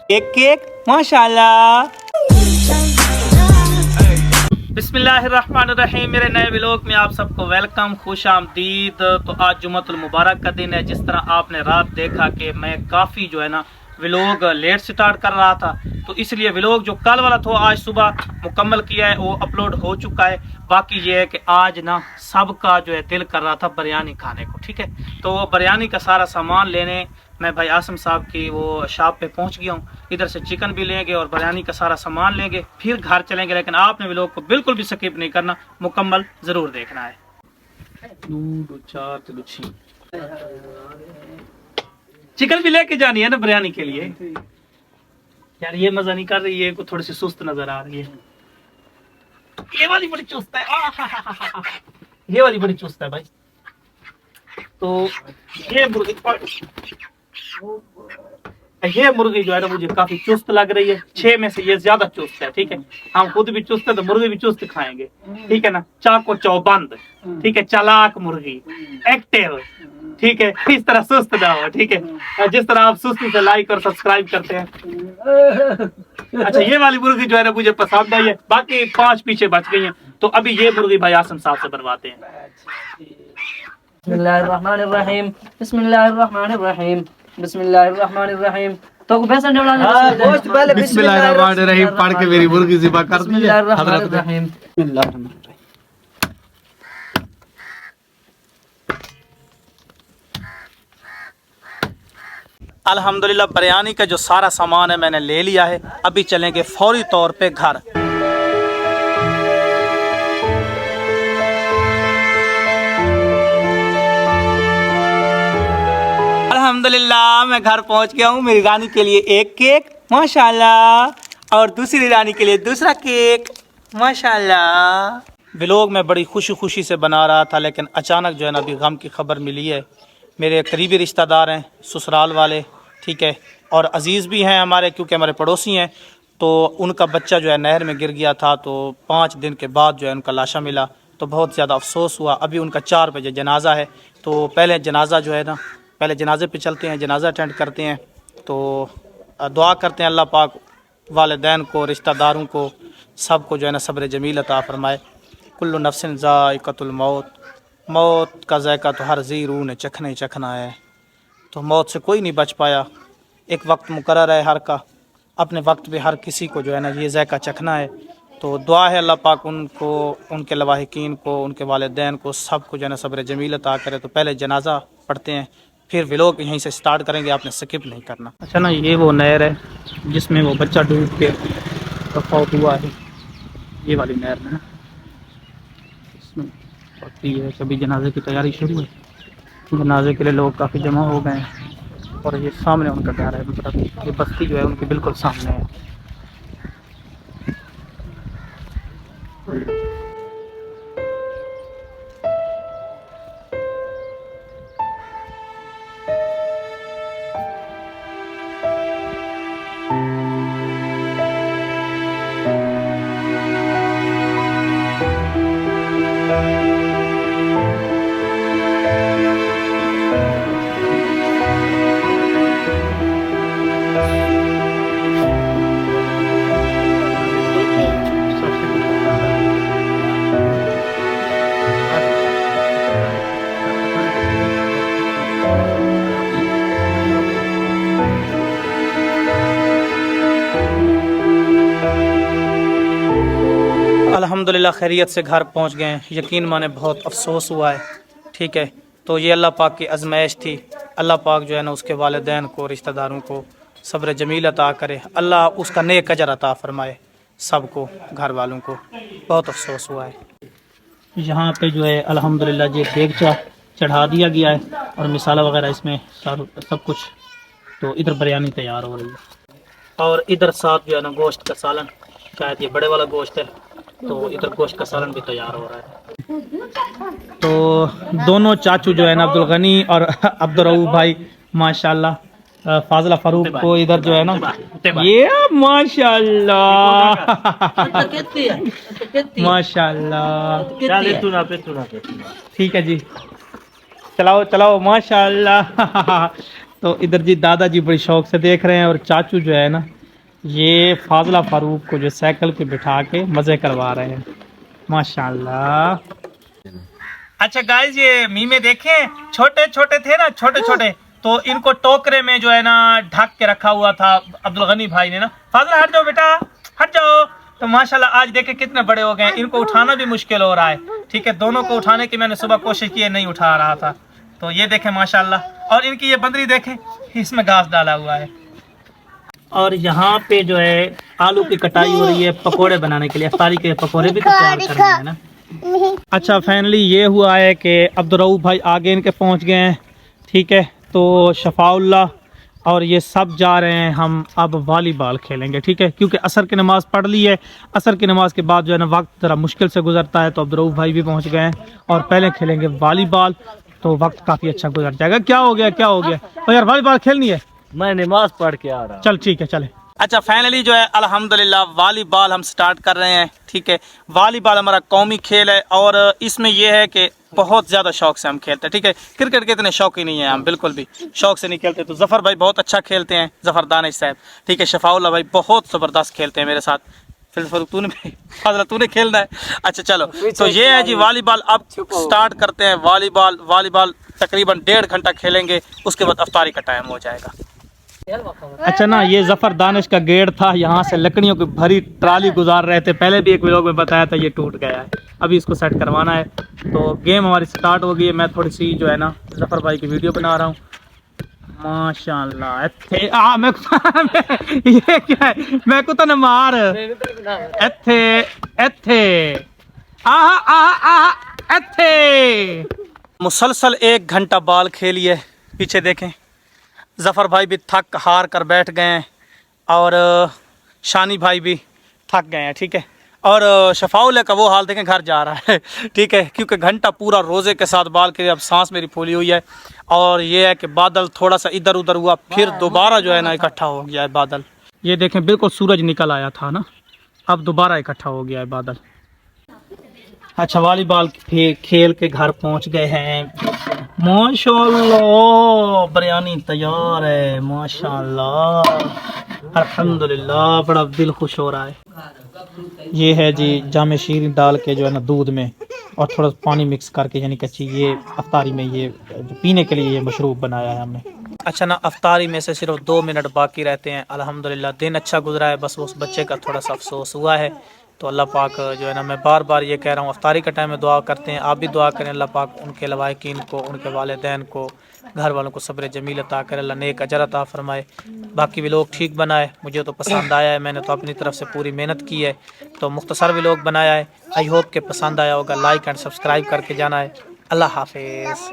एक केक माशाल्लाह। बिस्मिल्लाहिर्रहमानिर्रहीम। मेरे नए व्लॉग में आप सबको वेलकम, खुश आमदीद। तो आज जुम्मतुल मुबारक का दिन है। जिस तरह आपने रात देखा कि मैं काफ़ी जो है ना व्लॉग लेट स्टार्ट कर रहा था, तो इसलिए व्लॉग जो कल वाला था आज सुबह मुकम्मल किया है, वो अपलोड हो चुका है। बाकी ये है कि आज ना सबका जो है दिल कर रहा था बिरयानी खाने को, ठीक है। तो वो बिरयानी का सारा सामान लेने मैं भाई आसम साहब की वो शॉप पे पहुंच गया हूँ। इधर से चिकन भी लेंगे और बिरयानी का सारा सामान लेंगे, फिर घर चलेंगे। लेकिन आपने व्लॉग को बिल्कुल भी स्किप नहीं करना, मुकम्मल ज़रूर देखना है। चिकन भी लेके जानी है ना बिरयानी के लिए। यार ये मजा नहीं कर रही है, को थोड़ी सी सुस्त नजर आ रही है। ये वाली बड़ी चुस्त है, ये वाली बड़ी चुस्त है भाई। तो ये मुर्गी जो है ना मुझे काफी चुस्त लग रही है। 6 में से ये ज्यादा चुस्त है, ठीक है। हम खुद भी चुस्त है तो मुर्गी भी चुस्त खाएंगे, ठीक है ना। चाको चौबंद, ठीक है, चालाक मुर्गी, एक्टिव, ठीक है। इस तरह सुस्त ना हो, ठीक है। जिस तरह आप सुस्ती से लाइक और सब्सक्राइब करते हैं। अच्छा, ये वाली मुर्गी जो है ना मुझे पसंद आई है। बाकी 5 पीछे बच गई हैं, तो अभी ये मुर्गी भाई आसम साहब से बनवाते हैं। बिस्मिल्लाहिर्रहमानिर्रहीम, बिस्मिल्लाहिर्रहमानिर्रहीम, बिस्मिल्लाहिर्रहमानिर्रहीम। तो बेसन डबला गोश्त पहले बिस्मिल्लाहिर्रहमानिर्रहीम पढ़ के मेरी मुर्गी ज़िबा कर दी है। बिस्मिल्लाहिर्रहमानिर्रहीम। अल्हम्दुलिल्लाह बिरयानी का जो सारा सामान है मैंने ले लिया है। अभी चलेंगे फौरी तौर पे घर। अल्हम्दुलिल्लाह मैं घर पहुंच गया हूँ। मेरी रानी के लिए एक केक माशाल्लाह, और दूसरी रानी के लिए दूसरा केक माशाल्लाह। व्लॉग में बड़ी खुशी से बना रहा था, लेकिन अचानक जो है ना अभी गम की खबर मिली है। मेरे करीबी रिश्तेदार हैं, ससुराल वाले, ठीक है, और अजीज़ भी हैं हमारे, क्योंकि हमारे पड़ोसी हैं। तो उनका बच्चा जो है नहर में गिर गया था, तो 5 दिन के बाद जो है उनका लाशा मिला। तो बहुत ज़्यादा अफसोस हुआ। अभी उनका 4 बजे जनाजा है, तो पहले जनाजा जो है ना, पहले जनाजे पे चलते हैं, जनाजा अटेंड करते हैं। तो दुआ करते हैं अल्लाह पाक वालिदैन को, रिश्तेदारों को, सबको जो है ना सब्र जमील अता फरमाए। कुल्लु नफ्सिन ज़ाइक़तुल मौत, मौत का जायका तो हर जी रूह ने चखना ही चखना है। तो मौत से कोई नहीं बच पाया। एक वक्त मुकर्रर है हर का, अपने वक्त पे हर किसी को जो है ना ये जायका चखना है। तो दुआ है अल्लाह पाक उनको, उनके लवाहिकीन को, उनके वालिदैन को, सबको जो है ना सब्र जमील अता करे। तो पहले जनाजा पढ़ते हैं, फिर व्लॉग यहीं से स्टार्ट करेंगे, आपने स्किप नहीं करना। अच्छा ना, ये वो नहर है जिसमें वो बच्चा डूब के फौत हुआ है। ये वाली नहर है, इसमें होती है। कभी जनाजे की तैयारी शुरू है, जनाजे के लिए लोग काफ़ी जमा हो गए हैं। और ये सामने उनका घर है, मतलब ये बस्ती जो है उनके बिल्कुल सामने है। अल्हम्दुलिल्लाह खैरियत से घर पहुंच गए हैं। यकीन माने बहुत अफसोस हुआ है, ठीक है। तो ये अल्लाह पाक की आजमाइश थी। अल्लाह पाक जो है ना उसके वालिदैन को, रिश्तेदारों को सब्र जमील अता करे। अल्लाह उसका नेक अजर अता फरमाए, सबको, घर वालों को। बहुत अफसोस हुआ है। यहाँ पे जो है अल्हम्दुलिल्लाह ये देगचा चढ़ा दिया गया है और मिसाला वगैरह इसमें सब कुछ। तो इधर बिरयानी तैयार हो रही है और इधर साथ जो है ना गोश्त का सालन, शायद ये बड़े वाला गोश्त है, तो इधर गोश्त का सालन भी तैयार हो रहा है। तो दोनों चाचू जो है ना अब्दुल गनी और अब्दुल रऊफ भाई माशाल्लाह, फाजिला फारूक को इधर जो है ना ये माशाल्लाह माशाल्लाह, ठीक है जी, चलाओ चलाओ माशाल्लाह। तो इधर जी दादाजी बड़ी शौक से देख रहे हैं और चाचू जो है ना ये फाजला फारूक को जो साइकिल पे बिठा के मज़े करवा रहे हैं माशाल्लाह। अच्छा गाइस, ये मीमे देखें, छोटे छोटे थे ना, छोटे छोटे, तो इनको टोकरे में जो है ना ढक के रखा हुआ था अब्दुल गनी भाई ने ना। फाजला हट जाओ बेटा, हट जाओ। तो माशाल्लाह आज देखे कितने बड़े हो गए, इनको उठाना भी मुश्किल हो रहा है। ठीक है, दोनों को उठाने की मैंने सुबह कोशिश की है, नहीं उठा रहा था। तो ये देखें माशाल्लाह। और इनकी ये बंदरी देखें, इसमें घास डाला हुआ है। और यहाँ पे जो है आलू की कटाई हो रही है पकोड़े बनाने के लिए। अफ्तारी के पकोड़े भी तो तैयार करने हैं ना। अच्छा फाइनली ये हुआ है कि अब्दुल भाई आगे इनके पहुँच गए हैं। ठीक है, तो शफाउल्लाह और ये सब जा रहे हैं, हम अब वॉलीबॉल खेलेंगे। ठीक है, क्योंकि असर की नमाज़ पढ़ ली है। असर की नमाज़ के बाद जो है ना वक्त ज़रा मुश्किल से गुजरता है, तो अब्दुल भाई भी पहुँच गए हैं और पहले खेलेंगे वॉलीबॉल, तो वक्त काफ़ी अच्छा गुजर जाएगा। क्या हो गया, क्या हो गया? तो यार वॉलीबॉल खेलनी है, मैं नमाज पढ़ के आ रहा हूँ। चल ठीक है, चले। अच्छा फाइनली जो है अल्हम्दुलिल्लाह वॉलीबॉल हम स्टार्ट कर रहे हैं। ठीक है, वॉलीबॉल हमारा कौमी खेल है और इसमें यह है कि बहुत ज़्यादा शौक से हम खेलते हैं। ठीक है, क्रिकेट के इतने शौक ही नहीं है हम, बिल्कुल भी शौक से नहीं खेलते। तो जफ़र भाई बहुत अच्छा खेलते हैं, जफ़र दानिश साहब। ठीक है, शफाउल्लाह भाई बहुत ज़बरदस्त खेलते हैं मेरे साथ। फिर तूने फाजला तूने खेलना है। अच्छा चलो, तो ये है जी वॉलीबॉल। अब स्टार्ट करते हैं वॉलीबॉल। वॉलीबॉल तकरीबन 1.5 घंटा खेलेंगे, उसके बाद अफ्तारी का टाइम हो जाएगा। अच्छा ना, ये जफ़र दानिश का गेट था, यहाँ से लकड़ियों की भरी ट्राली गुजार रहे थे। पहले भी एक व्लॉग में बताया था, ये टूट गया है, अभी इसको सेट करवाना है। तो गेम हमारी स्टार्ट हो गई है। मैं थोड़ी सी जो है ना जफ़र भाई की वीडियो बना रहा हूँ। माशाल्लाह इत्थे मैं ये क्या है, मैं को तो न मार इत्थे इत्थे आहा आहा आहा इत्थे। मुसलसल 1 घंटा बॉल खेलिए। पीछे देखें, जफ़र भाई भी थक हार कर बैठ गए हैं और शानी भाई भी थक गए हैं। ठीक है, और शफाउल्लाह का वो हाल देखें, घर जा रहा है। ठीक है, क्योंकि घंटा पूरा रोज़े के साथ बाल के, अब सांस मेरी फूली हुई है। और ये है कि बादल थोड़ा सा इधर उधर हुआ, फिर दोबारा जो है ना इकट्ठा हो गया है बादल। ये देखें बिल्कुल सूरज निकल आया था ना, अब दोबारा इकट्ठा हो गया है बादल। अच्छा वॉलीबॉल खेल के घर पहुंच गए हैं। माशाल्लाह बिरयानी तैयार है, माशाल्लाह अल्हम्दुलिल्लाह, बड़ा दिल खुश हो रहा है। ये है जी जामे शीर डाल के जो है ना दूध में और थोड़ा पानी मिक्स करके, यानी कच्ची, ये अफ्तारी में ये पीने के लिए ये मशरूब बनाया है हमने। अच्छा ना, अफ्तारी में से सिर्फ 2 मिनट बाकी रहते हैं। अल्हम्दुलिल्लाह दिन अच्छा गुजरा है, बस उस बच्चे का थोड़ा सा अफसोस हुआ है। तो अल्लाह पाक जो है ना, मैं बार बार ये कह रहा हूँ, अफ्तारी का टाइम में दुआ करते हैं, आप भी दुआ करें अल्लाह पाक उनके लवाकिन को, उनके वालिदैन को, घर वालों को सब्र जमील अता करे, अल्लाह नेक अजर अता फरमाए। बाकी भी लोग ठीक बनाए, मुझे तो पसंद आया है, मैंने तो अपनी तरफ से पूरी मेहनत की है। तो मुख्तसर भी लोग बनाया है, आई होप के पसंद आया होगा। लाइक एंड सब्सक्राइब करके जाना है। अल्लाह हाफिज़।